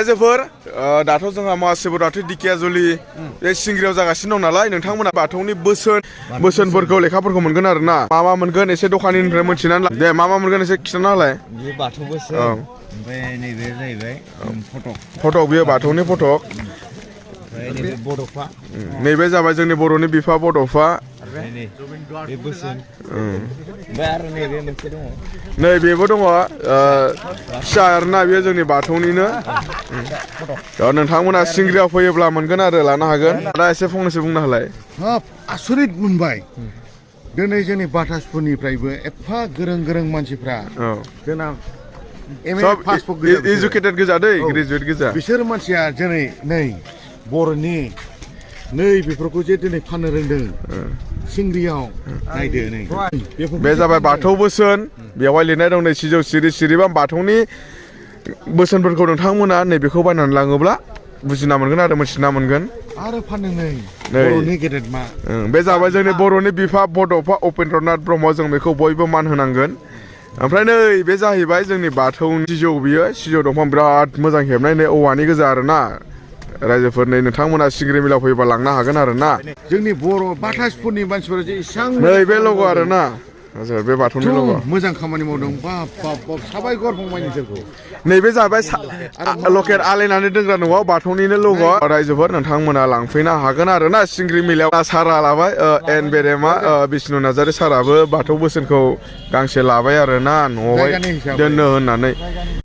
रायजोफोर दाथ' जोंहा महाशिबरात्रि दिकियाजुलि बे सिंग्रियाव जागासिनो दं नालाय नोंथांमोना बाथौनि बोसोनफोरखौ लेखाफोरखौ मोनगोन आरो ना मा मोनगोन एसे दखानिनिफ्राय मोनथिनानै दे मा मोनगोन एसे खिन्थाना होलाय बे बाथौ बोसोन ओमफ्राय नैबे जाहैबाय फटक बेयो बाथौनि फटक नैबे बड'फा नैबे जाबाय जोंनि बर'नि बिफा बड'फा बे बोसोन ओमफ्राय आरो नैबे मोनसे दङ नै बेबो दङ फिसा आरोना बेयो जोंनि बाथौनिनो नोंथांमोना सिंग्रियाव फैयोब्ला मोनगोन आरो लानो हागोन दा एसे फंनैसो बुंनो हालाय आसरित मोनबाय दिनै जोंनि बाथासपुरनिफ्रायबो एफा गोरों मानसिफ्रा जोंना एजुकेटेड गोजा दै ग्रेजुवेट गोजा बिसोर मानसिया दिनै नै बर'नि नै बेफोरखौ जे दिनै फाननो रोंदों सिंग्रियाव नायदो नै बे जाबाय बाथौ बोसोन बेवहाय लिरनाय दं नै सिजौ सिरिबा बाथौनि बोसोनफोरखौ नोंथांमोना नैबेखौ बायनानै लाङोब्ला बुजिना मोनगोन आरो मोनथिना मोनगोन आरो फानो नै बर'नि गेदेरमा बे जाबाय जोंनि बर'नि बिफा बड'फा उपेन्द्रनाथ ब्रह्म जों बेखौ बयबो मान होनांगोन ओमफ्राय नै बे जाहैबाय जोंनि बाथौनि सिजौ बियो सिजौ दंफां बिराद मोजां हेबनाय नै औवानि गोजा आरोना रायजोफोर नै नोंथांमोना सिंग्रि मिलाव फैयोबा लांनो हागोन आरो ना जोंनि बर' बाथासपुरनि मानसिफोरा जे इसां नै बे लग' आरो ना बे बाथौनि लग' मोजां खामानि मावदों बाब साबायखर फंबाय नोंसोरखौ नैबे जाबाय लकेल आलायनानै दोनग्रा न'आव बाथौनिनो लग' रायजोफोर नोंथांमोना लांफैनो हागोन आरो ना सिंग्रि मिलाव सारा लाबाय एन बेरेमा बिष्णु नार्जारि साराबो बाथौ बोसोनखौ गांसे लाबाय आरो ना न'आवहाय दोननो होननानै